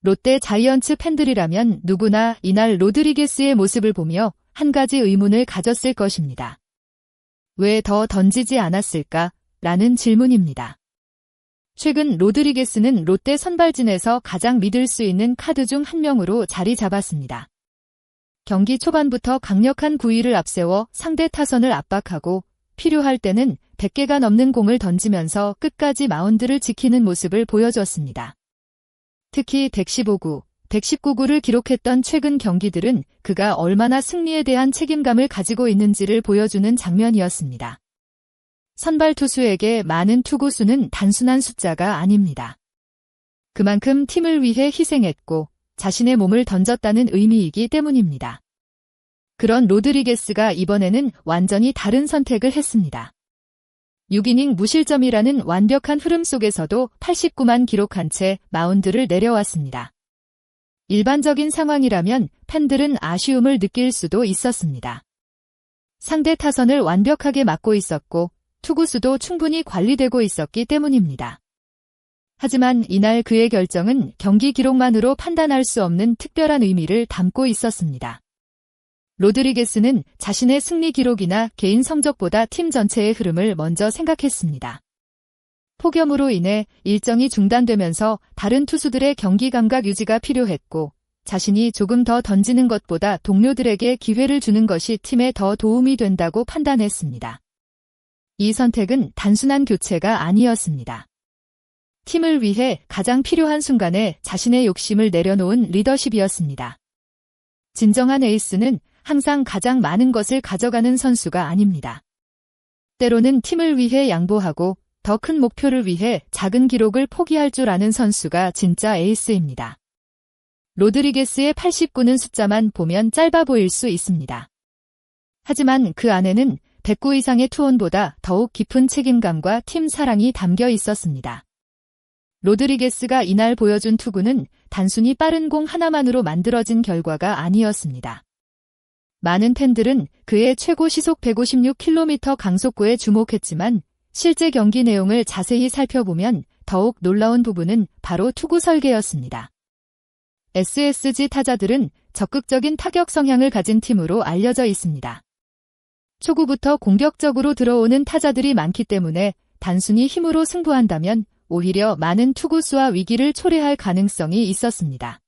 롯데 자이언츠 팬들이라면 누구나 이날 로드리게스의 모습을 보며 한 가지 의문을 가졌을 것입니다. 왜 더 던지지 않았을까? 라는 질문입니다. 최근 로드리게스는 롯데 선발진에서 가장 믿을 수 있는 카드 중 한 명으로 자리 잡았습니다. 경기 초반부터 강력한 구위를 앞세워 상대 타선을 압박하고 필요할 때는 100개가 넘는 공을 던지면서 끝까지 마운드를 지키는 모습을 보여줬습니다. 특히 115구, 119구를 기록했던 최근 경기들은 그가 얼마나 승리에 대한 책임감을 가지고 있는지를 보여주는 장면이었습니다. 선발 투수에게 많은 투구수는 단순한 숫자가 아닙니다. 그만큼 팀을 위해 희생했고 자신의 몸을 던졌다는 의미이기 때문입니다. 그런 로드리게스가 이번에는 완전히 다른 선택을 했습니다. 6이닝 무실점이라는 완벽한 흐름 속에서도 89만 기록한 채 마운드를 내려왔습니다. 일반적인 상황이라면 팬들은 아쉬움을 느낄 수도 있었습니다. 상대 타선을 완벽하게 막고 있었고 투구수도 충분히 관리되고 있었기 때문입니다. 하지만 이날 그의 결정은 경기 기록만으로 판단할 수 없는 특별한 의미를 담고 있었습니다. 로드리게스는 자신의 승리 기록이나 개인 성적보다 팀 전체의 흐름을 먼저 생각했습니다. 폭염으로 인해 일정이 중단되면서 다른 투수들의 경기 감각 유지가 필요했고 자신이 조금 더 던지는 것보다 동료들에게 기회를 주는 것이 팀에 더 도움이 된다고 판단했습니다. 이 선택은 단순한 교체가 아니었습니다. 팀을 위해 가장 필요한 순간에 자신의 욕심을 내려놓은 리더십이었습니다. 진정한 에이스는 항상 가장 많은 것을 가져가는 선수가 아닙니다. 때로는 팀을 위해 양보하고 더 큰 목표를 위해 작은 기록을 포기할 줄 아는 선수가 진짜 에이스입니다. 로드리게스의 89는 숫자만 보면 짧아 보일 수 있습니다. 하지만 그 안에는 109 이상의 투혼보다 더욱 깊은 책임감과 팀 사랑이 담겨 있었습니다. 로드리게스가 이날 보여준 투구는 단순히 빠른 공 하나만으로 만들어진 결과가 아니었습니다. 많은 팬들은 그의 최고 시속 156km 강속구에 주목했지만 실제 경기 내용을 자세히 살펴보면 더욱 놀라운 부분은 바로 투구 설계였습니다. SSG 타자들은 적극적인 타격 성향을 가진 팀으로 알려져 있습니다. 초구부터 공격적으로 들어오는 타자들이 많기 때문에 단순히 힘으로 승부한다면 오히려 많은 투구수와 위기를 초래할 가능성이 있었습니다.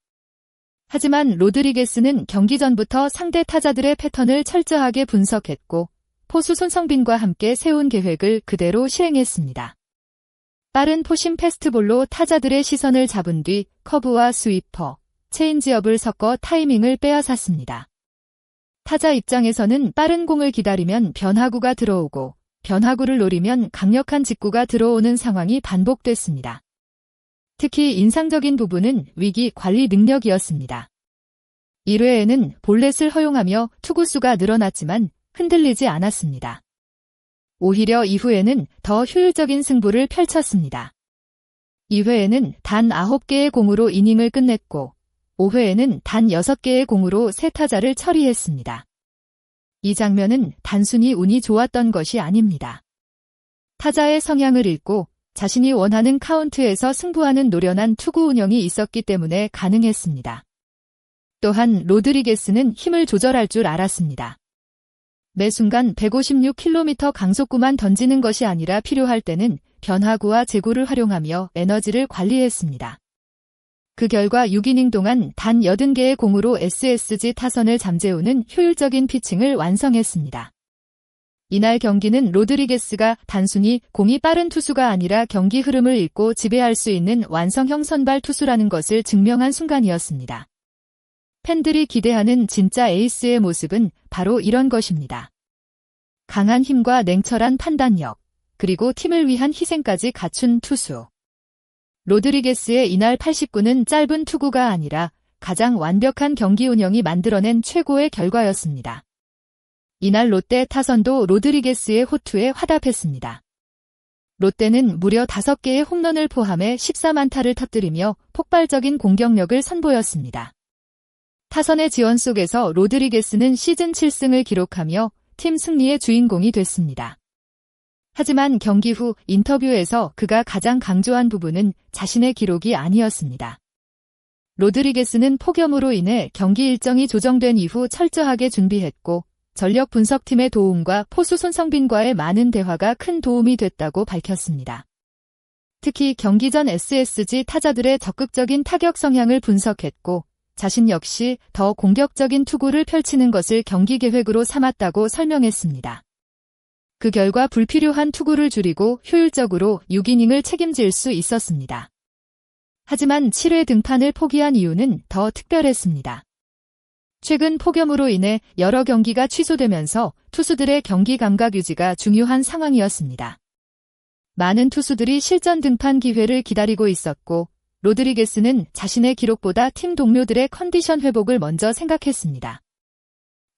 하지만 로드리게스는 경기 전부터 상대 타자들의 패턴을 철저하게 분석했고 포수 손성빈과 함께 세운 계획을 그대로 실행했습니다. 빠른 포심 패스트볼로 타자들의 시선을 잡은 뒤 커브와 스위퍼, 체인지업을 섞어 타이밍을 빼앗았습니다. 타자 입장에서는 빠른 공을 기다리면 변화구가 들어오고 변화구를 노리면 강력한 직구가 들어오는 상황이 반복됐습니다. 특히 인상적인 부분은 위기 관리 능력이었습니다. 1회에는 볼넷을 허용하며 투구수가 늘어났지만 흔들리지 않았습니다. 오히려 이후에는 더 효율적인 승부를 펼쳤습니다. 2회에는 단 9개의 공으로 이닝을 끝냈고 5회에는 단 6개의 공으로 세 타자를 처리했습니다. 이 장면은 단순히 운이 좋았던 것이 아닙니다. 타자의 성향을 읽고 자신이 원하는 카운트에서 승부하는 노련한 투구 운영이 있었기 때문에 가능했습니다. 또한 로드리게스는 힘을 조절할 줄 알았습니다. 매 순간 156km 강속구만 던지는 것이 아니라 필요할 때는 변화구와 제구를 활용하며 에너지를 관리했습니다. 그 결과 6이닝 동안 단 80개의 공으로 SSG 타선을 잠재우는 효율적인 피칭을 완성했습니다. 이날 경기는 로드리게스가 단순히 공이 빠른 투수가 아니라 경기 흐름을 읽고 지배할 수 있는 완성형 선발 투수라는 것을 증명한 순간이었습니다. 팬들이 기대하는 진짜 에이스의 모습은 바로 이런 것입니다. 강한 힘과 냉철한 판단력, 그리고 팀을 위한 희생까지 갖춘 투수. 로드리게스의 이날 89는 짧은 투구가 아니라 가장 완벽한 경기 운영이 만들어낸 최고의 결과였습니다. 이날 롯데 타선도 로드리게스의 호투에 화답했습니다. 롯데는 무려 5개의 홈런을 포함해 14만타를 터뜨리며 폭발적인 공격력을 선보였습니다. 타선의 지원 속에서 로드리게스는 시즌 7승을 기록하며 팀 승리의 주인공이 됐습니다. 하지만 경기 후 인터뷰에서 그가 가장 강조한 부분은 자신의 기록이 아니었습니다. 로드리게스는 폭염으로 인해 경기 일정이 조정된 이후 철저하게 준비했고 전력 분석팀의 도움과 포수 손성빈과의 많은 대화가 큰 도움이 됐다고 밝혔습니다. 특히 경기 전 SSG 타자들의 적극적인 타격 성향을 분석했고 자신 역시 더 공격적인 투구를 펼치는 것을 경기 계획으로 삼았다고 설명했습니다. 그 결과 불필요한 투구를 줄이고 효율적으로 6이닝을 책임질 수 있었습니다. 하지만 7회 등판을 포기한 이유는 더 특별했습니다. 최근 폭염으로 인해 여러 경기가 취소되면서 투수들의 경기 감각 유지가 중요한 상황이었습니다. 많은 투수들이 실전 등판 기회를 기다리고 있었고 로드리게스는 자신의 기록보다 팀 동료들의 컨디션 회복을 먼저 생각했습니다.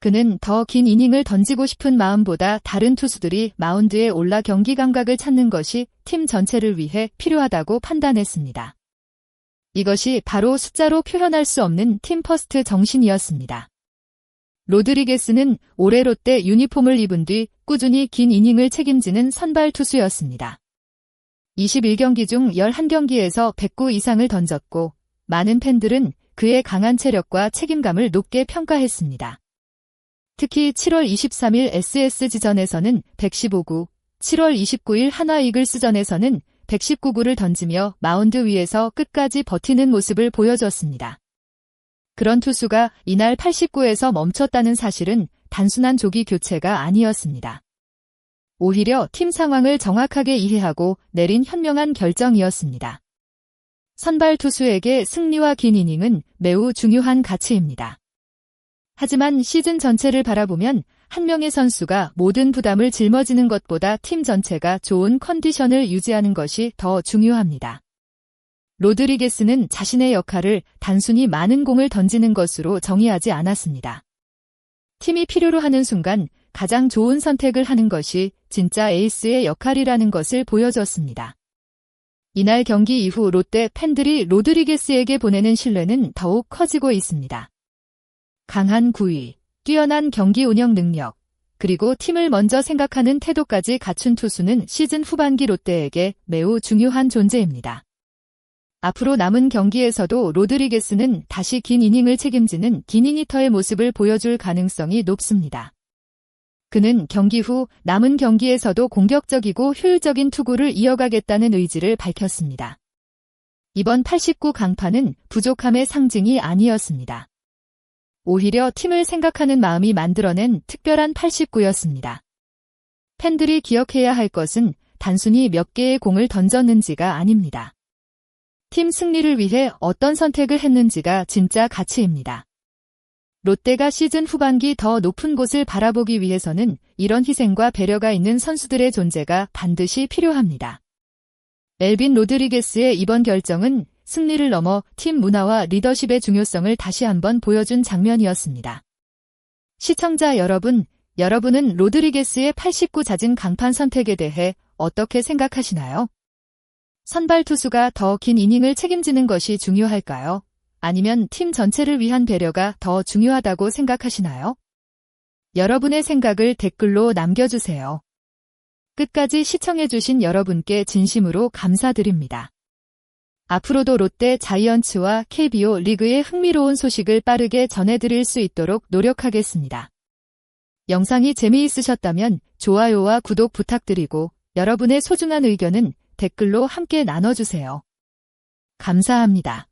그는 더 긴 이닝을 던지고 싶은 마음보다 다른 투수들이 마운드에 올라 경기 감각을 찾는 것이 팀 전체를 위해 필요하다고 판단했습니다. 이것이 바로 숫자로 표현할 수 없는 팀 퍼스트 정신이었습니다. 로드리게스는 올해 롯데 유니폼을 입은 뒤 꾸준히 긴 이닝을 책임지는 선발 투수였습니다. 21경기 중 11경기에서 109 이상을 던졌고 많은 팬들은 그의 강한 체력과 책임감을 높게 평가했습니다. 특히 7월 23일 SSG전에서는 115구, 7월 29일 한화 이글스전에서는 119구를 던지며 마운드 위에서 끝까지 버티는 모습을 보여줬습니다. 그런 투수가 이날 89에서 멈췄다는 사실은 단순한 조기 교체가 아니었습니다. 오히려 팀 상황을 정확하게 이해하고 내린 현명한 결정이었습니다. 선발 투수에게 승리와 긴 이닝은 매우 중요한 가치입니다. 하지만 시즌 전체를 바라보면 한 명의 선수가 모든 부담을 짊어지는 것보다 팀 전체가 좋은 컨디션을 유지하는 것이 더 중요합니다. 로드리게스는 자신의 역할을 단순히 많은 공을 던지는 것으로 정의하지 않았습니다. 팀이 필요로 하는 순간 가장 좋은 선택을 하는 것이 진짜 에이스의 역할이라는 것을 보여줬습니다. 이날 경기 이후 롯데 팬들이 로드리게스에게 보내는 신뢰는 더욱 커지고 있습니다. 강한 구위, 뛰어난 경기 운영 능력, 그리고 팀을 먼저 생각하는 태도까지 갖춘 투수는 시즌 후반기 롯데에게 매우 중요한 존재입니다. 앞으로 남은 경기에서도 로드리게스는 다시 긴 이닝을 책임지는 기닝히터의 모습을 보여줄 가능성이 높습니다. 그는 경기 후 남은 경기에서도 공격적이고 효율적인 투구를 이어가겠다는 의지를 밝혔습니다. 이번 89 강판은 부족함의 상징이 아니었습니다. 오히려 팀을 생각하는 마음이 만들어낸 특별한 89였습니다. 팬들이 기억해야 할 것은 단순히 몇 개의 공을 던졌는지가 아닙니다. 팀 승리를 위해 어떤 선택을 했는지가 진짜 가치입니다. 롯데가 시즌 후반기 더 높은 곳을 바라보기 위해서는 이런 희생과 배려가 있는 선수들의 존재가 반드시 필요합니다. 멜빈 로드리게스의 이번 결정은 승리를 넘어 팀 문화와 리더십의 중요성을 다시 한번 보여준 장면이었습니다. 시청자 여러분, 여러분은 로드리게스의 89 잦은 강판 선택에 대해 어떻게 생각하시나요? 선발 투수가 더 긴 이닝을 책임지는 것이 중요할까요? 아니면 팀 전체를 위한 배려가 더 중요하다고 생각하시나요? 여러분의 생각을 댓글로 남겨주세요. 끝까지 시청해주신 여러분께 진심으로 감사드립니다. 앞으로도 롯데 자이언츠와 KBO 리그의 흥미로운 소식을 빠르게 전해드릴 수 있도록 노력하겠습니다. 영상이 재미있으셨다면 좋아요와 구독 부탁드리고 여러분의 소중한 의견은 댓글로 함께 나눠주세요. 감사합니다.